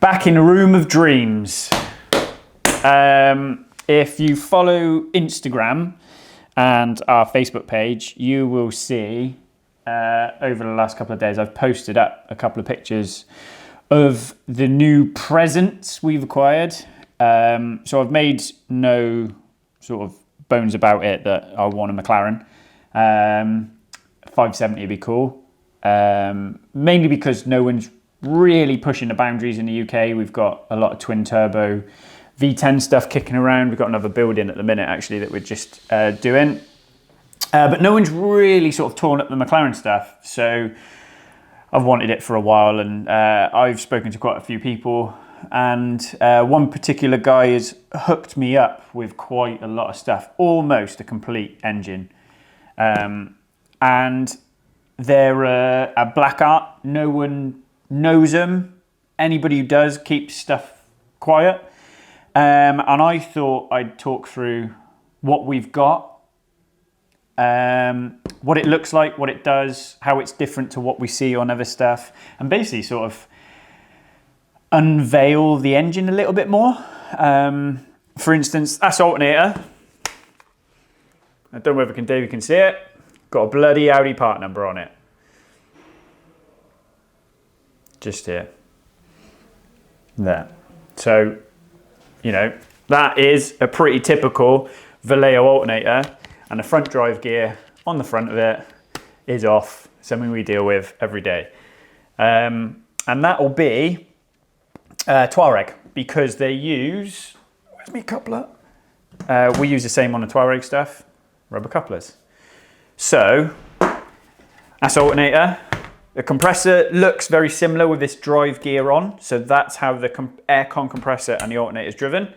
Back in a room of dreams. If you follow Instagram and our Facebook page, you will see over the last couple of days I've posted up a couple of pictures of the new presents we've acquired. So I've made no sort of bones about it that I want a McLaren. 570 would be cool. Mainly because no one's really pushing the boundaries in the UK. We've got a lot of twin turbo V10 stuff kicking around. We've got another build in at the minute actually that we're just doing. But no one's really sort of torn up the McLaren stuff. So I've wanted it for a while, and I've spoken to quite a few people, and one particular guy has hooked me up with quite a lot of stuff, almost a complete engine. And they're a black art. No one knows them. Anybody who does keeps stuff quiet. And I thought I'd talk through what we've got, what it looks like, what it does, how it's different to what we see on other stuff, and basically sort of unveil the engine a little bit more. For instance, that's alternator. I don't know if David can see it. Got a bloody Audi part number on it. Just here. There. So, you know, that is a pretty typical Vallejo alternator, and the front drive gear on the front of it is off, something we deal with every day. And that will be Touareg, because they use, where's my coupler? We use the same on the Touareg stuff, rubber couplers. So that's alternator. The compressor looks very similar with this drive gear on, so that's how the aircon compressor and the alternator is driven.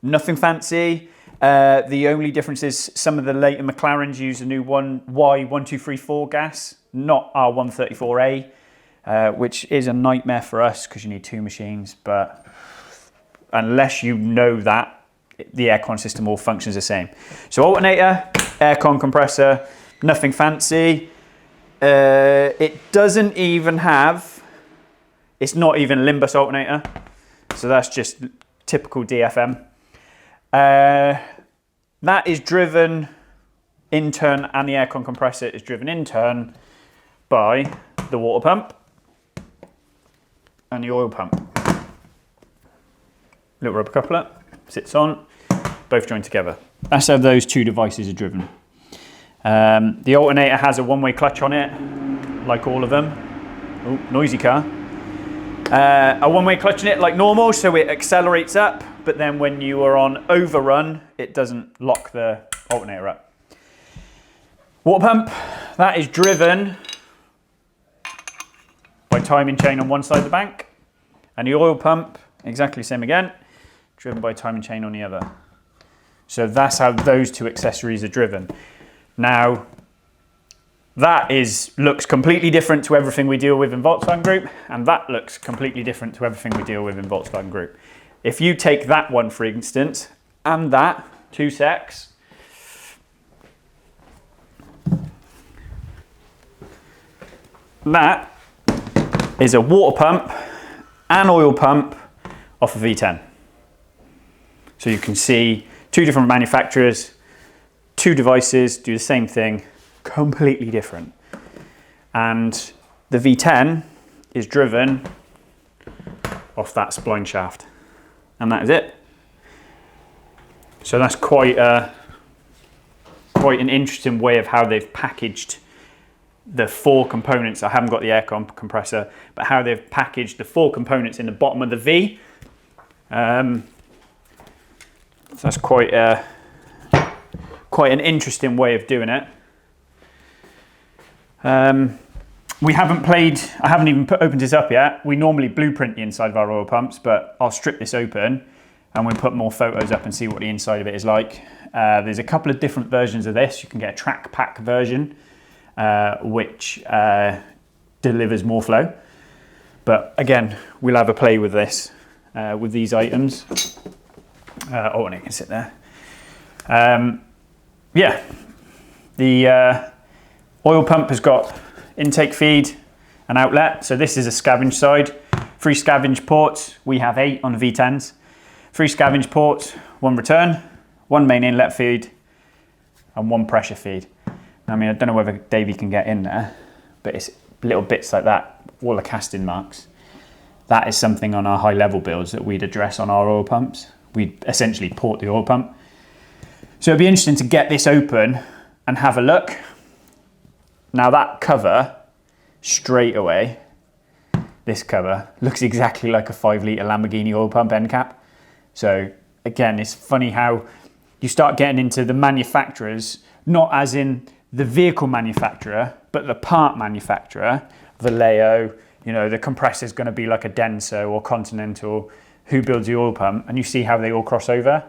Nothing fancy. The only difference is some of the later McLarens use a new Y1234 gas, not our 134A, which is a nightmare for us because you need two machines. But unless you know that, the aircon system all functions the same. So alternator, aircon compressor, nothing fancy. It doesn't even have, it's not even a Limbus alternator, so that's just typical DFM. That is driven in turn, and the aircon compressor is driven in turn by the water pump and the oil pump. Little rubber coupler, sits on, both joined together. That's how those two devices are driven. The alternator has a one-way clutch on it, like all of them. Oh, noisy car. A one-way clutch in it like normal, so it accelerates up, but then when you are on overrun, it doesn't lock the alternator up. Water pump, that is driven by timing chain on one side of the bank, and the oil pump, exactly the same again, driven by timing chain on the other. So that's how those two accessories are driven. Now, that looks completely different to everything we deal with in Volkswagen Group, and that looks completely different to everything we deal with in Volkswagen Group. If you take that one, for instance, and that, 2 secs, that is a water pump and oil pump off a V10. So you can see two different manufacturers, two devices do the same thing, completely different. And the V10 is driven off that spline shaft, and that is it. So that's quite an interesting way of how they've packaged the 4 components. I haven't got the aircon compressor, but how they've packaged the 4 components in the bottom of the V. So that's quite an interesting way of doing it. I haven't even opened this up yet. We normally blueprint the inside of our oil pumps, but I'll strip this open and we'll put more photos up and see what the inside of it is like. There's a couple of different versions of this. You can get a track pack version, which delivers more flow. But again, we'll have a play with this, with these items. And it can sit there. Yeah, the oil pump has got intake feed and outlet. So this is a scavenge side. 3 scavenge ports. We have 8 on the V10s. 3 scavenge ports, 1 return, 1 main inlet feed, and 1 pressure feed. I mean, I don't know whether Davey can get in there, but it's little bits like that, all the casting marks. That is something on our high level builds that we'd address on our oil pumps. We'd essentially port the oil pump. So it'd be interesting to get this open and have a look. Now that cover, straight away, this cover looks exactly like a 5 litre Lamborghini oil pump end cap. So again, it's funny how you start getting into the manufacturers, not as in the vehicle manufacturer, but the part manufacturer. Vallejo, you know, the compressor's going to be like a Denso or Continental, who builds the oil pump, and you see how they all cross over.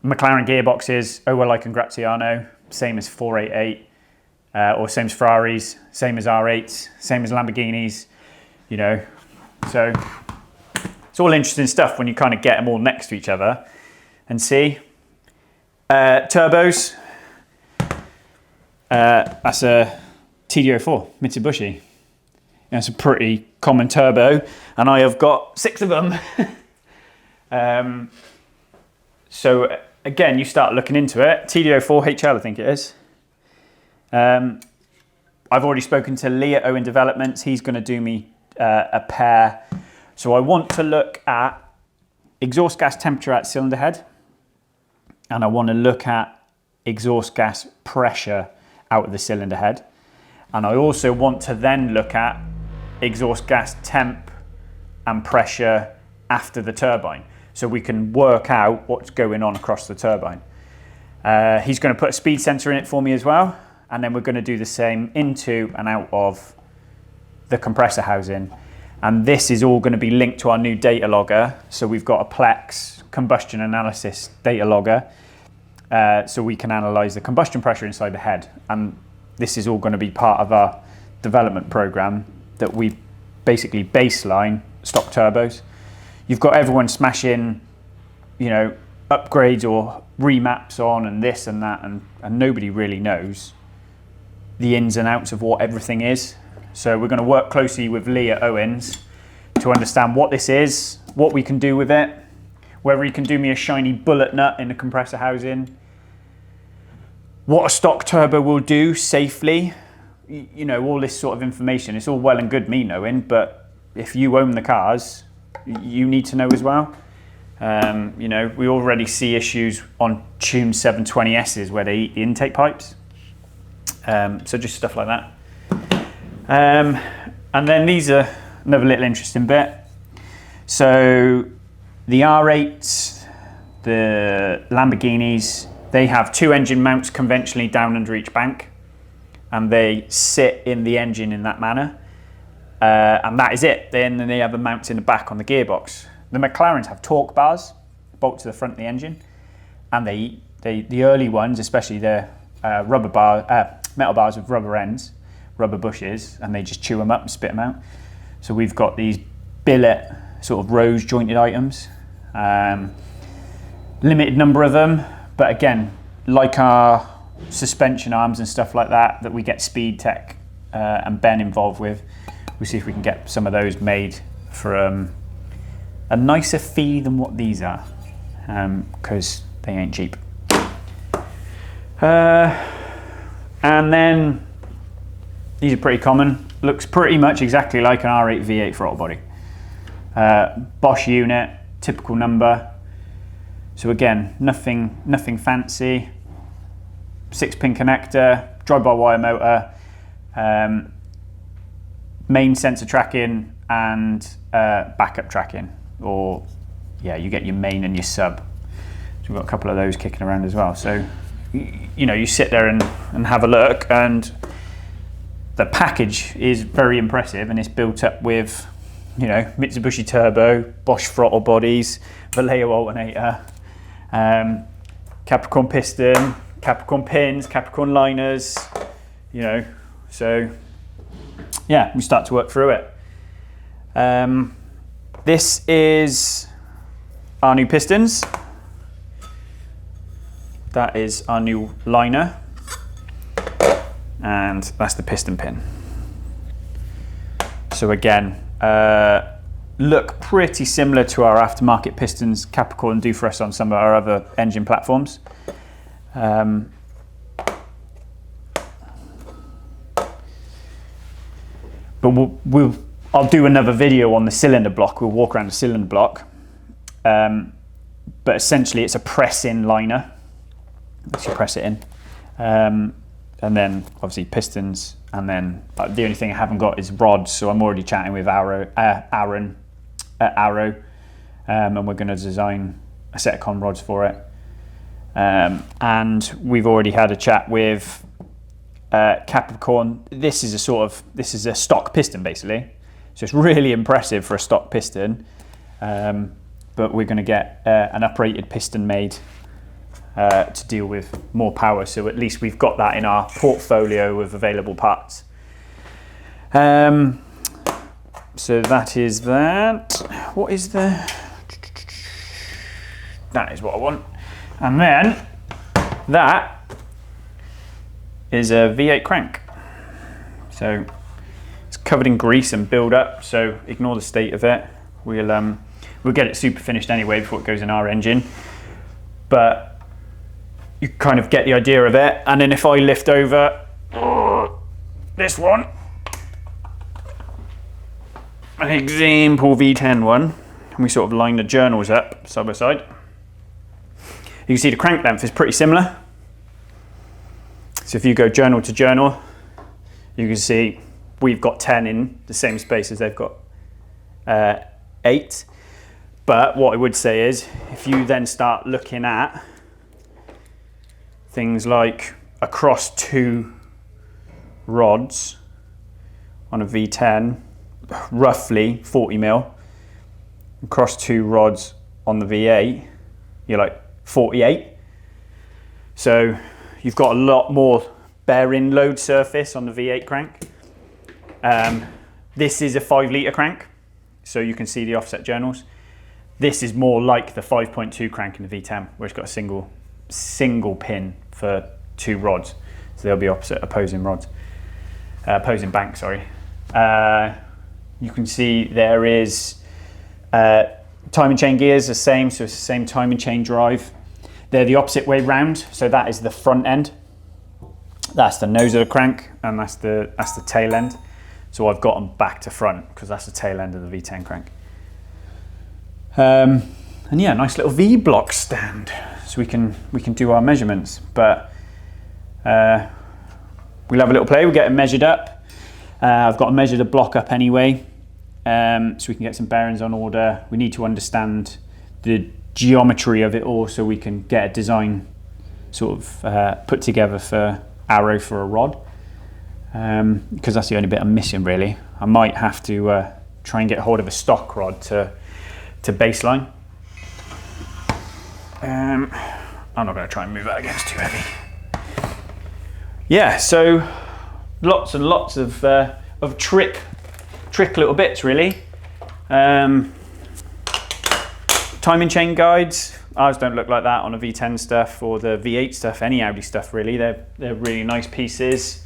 McLaren gearboxes, Oberleik and Graziano, same as 488, or same as Ferraris, same as R8s, same as Lamborghinis, you know. So it's all interesting stuff when you kind of get them all next to each other and see. Turbos, that's a TD04 Mitsubishi. It's a pretty common turbo, and I have got 6 of them. So again, you start looking into it. TD04 HL, I think it is. I've already spoken to Lee at Owen Developments. He's going to do me a pair. So I want to look at exhaust gas temperature at cylinder head, and I want to look at exhaust gas pressure out of the cylinder head. And I also want to then look at exhaust gas temp and pressure after the turbine, so we can work out what's going on across the turbine. He's going to put a speed sensor in it for me as well, and then we're going to do the same into and out of the compressor housing. And this is all going to be linked to our new data logger. So we've got a Plex combustion analysis data logger, so we can analyze the combustion pressure inside the head. And this is all going to be part of our development program that we basically baseline stock turbos. You've got everyone smashing, you know, upgrades or remaps on and this and that, and nobody really knows the ins and outs of what everything is. So we're going to work closely with Lee at Owens to understand what this is, what we can do with it, whether he can do me a shiny bullet nut in the compressor housing, what a stock turbo will do safely, you know, all this sort of information. It's all well and good me knowing, but if you own the cars, you need to know as well. You know, we already see issues on tuned 720Ss where they eat the intake pipes. So just stuff like that. And then these are another little interesting bit. So the R8s, the Lamborghinis, they have 2 engine mounts conventionally down under each bank, and they sit in the engine in that manner. And that is it. Then they have the mounts in the back on the gearbox. The McLarens have torque bars bolt to the front of the engine, and the early ones, especially the metal bars with rubber ends, rubber bushes, and they just chew them up and spit them out. So we've got these billet sort of rose jointed items, limited number of them, but again, like our suspension arms and stuff like that we get Speed Tech and Ben involved with. We'll see if we can get some of those made for a nicer fee than what these are, because they ain't cheap. And then these are pretty common. Looks pretty much exactly like an R8 V8 throttle body. Bosch unit, typical number. So again, nothing fancy. 6-pin connector, drive-by-wire motor, main sensor tracking, and backup tracking. Or yeah, you get your main and your sub. So we've got a couple of those kicking around as well. So you know, you sit there and have a look, and the package is very impressive, and it's built up with, you know, Mitsubishi turbo, Bosch throttle bodies, Vallejo alternator, Capricorn piston, Capricorn pins, Capricorn liners, you know. So yeah, we start to work through it. This is our new pistons. That is our new liner, and that's the piston pin. So again, look pretty similar to our aftermarket pistons Capricorn do for us on some of our other engine platforms. But I'll do another video on the cylinder block. We'll walk around the cylinder block. But essentially it's a press-in liner. So you press it in. And then obviously pistons. And then the only thing I haven't got is rods. So I'm already chatting with Aaron at Arrow. And we're going to design a set of con rods for it. And we've already had a chat with Capricorn. This is a stock piston basically, so it's really impressive for a stock piston, but we're going to get an uprated piston made to deal with more power, so at least we've got that in our portfolio of available parts. So that is that. What is that is what I want. And then that is a V8 crank. So it's covered in grease and build up, so ignore the state of it. We'll get it super finished anyway before it goes in our engine. But you kind of get the idea of it. And then if I lift over this one, an example V10 one, and we sort of line the journals up side by side, you can see the crank length is pretty similar. So if you go journal to journal, you can see we've got 10 in the same space as they've got 8. But what I would say is, if you then start looking at things like across 2 rods on a V10, roughly 40 mil, across 2 rods on the V8, you're like 48. So you've got a lot more bearing load surface on the V8 crank. This is a 5 litre crank, so you can see the offset journals. This is more like the 5.2 crank in the V10, where it's got a single pin for 2 rods. So they'll be opposing rods, opposing banks, sorry. You can see there is timing chain gears the same, so it's the same timing chain drive. They're the opposite way round, so that is the front end. That's the nose of the crank, and that's the tail end. So I've got them back to front because that's the tail end of the V10 crank. And yeah, nice little V-block stand, so we can do our measurements. But we'll have a little play. We'll get it measured up. I've got to measure the block up anyway, so we can get some bearings on order. We need to understand the geometry of it all, so we can get a design sort of put together for Arrow for a rod, because that's the only bit I'm missing really. I might have to try and get hold of a stock rod to baseline. I'm not going to try and move that again, it's too heavy. Yeah, so lots and lots of trick little bits really. Timing chain guides, ours don't look like that on a V10 stuff or the V8 stuff, any Audi stuff really. They're really nice pieces.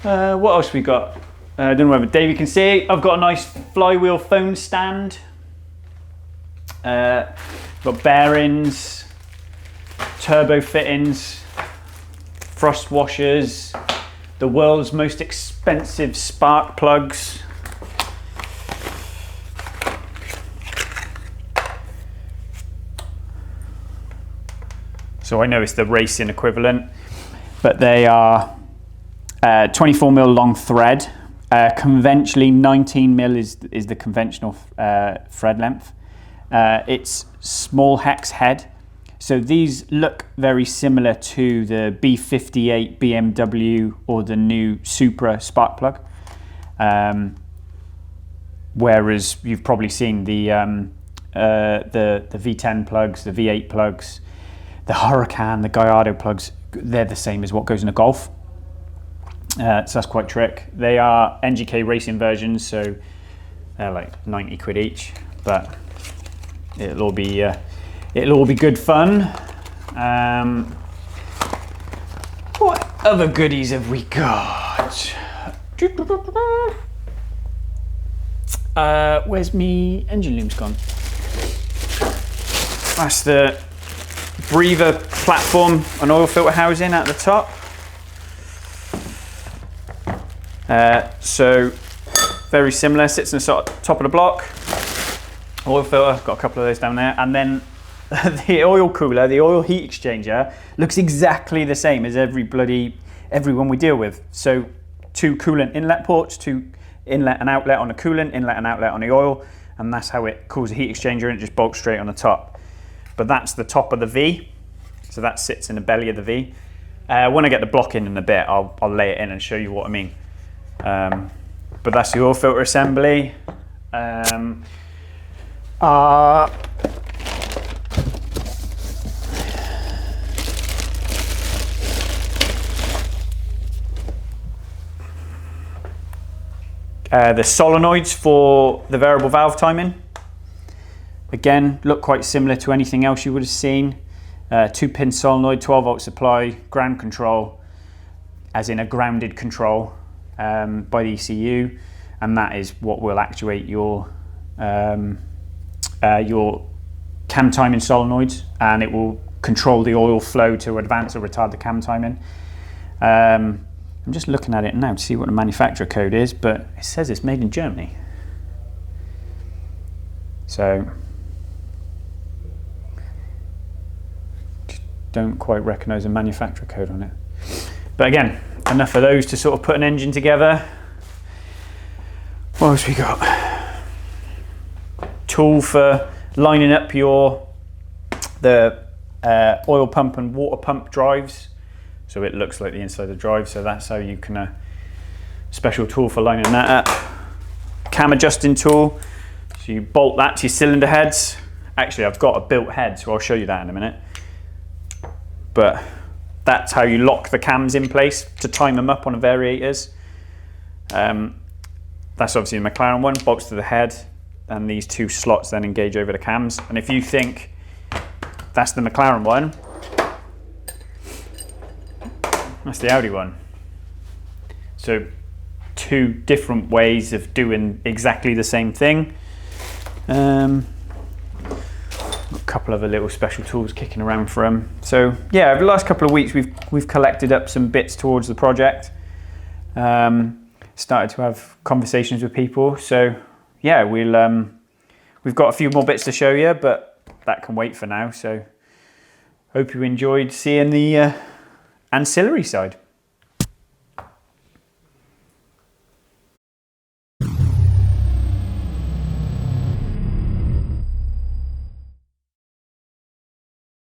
What else we got? I don't know whether Davey can see. I've got a nice flywheel phone stand. Got bearings, turbo fittings, frost washers, the world's most expensive spark plugs. So I know it's the racing equivalent, but they are 24 mil long thread. Conventionally 19 mil is the conventional thread length. It's small hex head. So these look very similar to the B58 BMW or the new Supra spark plug. Whereas you've probably seen the V10 plugs, the V8 plugs, the Huracan, the Gallardo plugs, they're the same as what goes in a Golf. So that's quite trick. They are NGK racing versions, so they're like 90 quid each, but it'll all be good fun. What other goodies have we got? Where's me engine looms gone? That's the breather platform and oil filter housing at the top. So very similar, sits in the top of the block. Oil filter, got a couple of those down there, and then the oil cooler, the oil heat exchanger, looks exactly the same as everyone we deal with. So 2 coolant inlet ports, 2 inlet and outlet on the coolant, inlet and outlet on the oil, and that's how it cools the heat exchanger, and it just bolts straight on the top. But that's the top of the V, so that sits in the belly of the V. When I get the block in a bit, I'll lay it in and show you what I mean. But that's the oil filter assembly. The solenoids for the variable valve timing. Again, look quite similar to anything else you would have seen. 2-pin solenoid, 12-volt supply, ground control, as in a grounded control by the ECU, and that is what will actuate your cam timing solenoids, and it will control the oil flow to advance or retard the cam timing. I'm just looking at it now to see what the manufacturer code is, but it says it's made in Germany. So, just don't quite recognise a manufacturer code on it. But again, enough of those to sort of put an engine together. What else we got? Tool for lining up the oil pump and water pump drives. So it looks like the inside of the drive, so that's how you can, special tool for lining that up. Cam adjusting tool, so you bolt that to your cylinder heads. Actually, I've got a built head, so I'll show you that in a minute. But that's how you lock the cams in place to time them up on the variators. That's obviously the McLaren one, bolts to the head, and these 2 slots then engage over the cams. And if you think that's the McLaren one, that's the Audi one. So 2 different ways of doing exactly the same thing. A couple of little special tools kicking around for them. So yeah, over the last couple of weeks we've collected up some bits towards the project. Started to have conversations with people. So yeah, we've got a few more bits to show you, but that can wait for now. So hope you enjoyed seeing the ancillary side.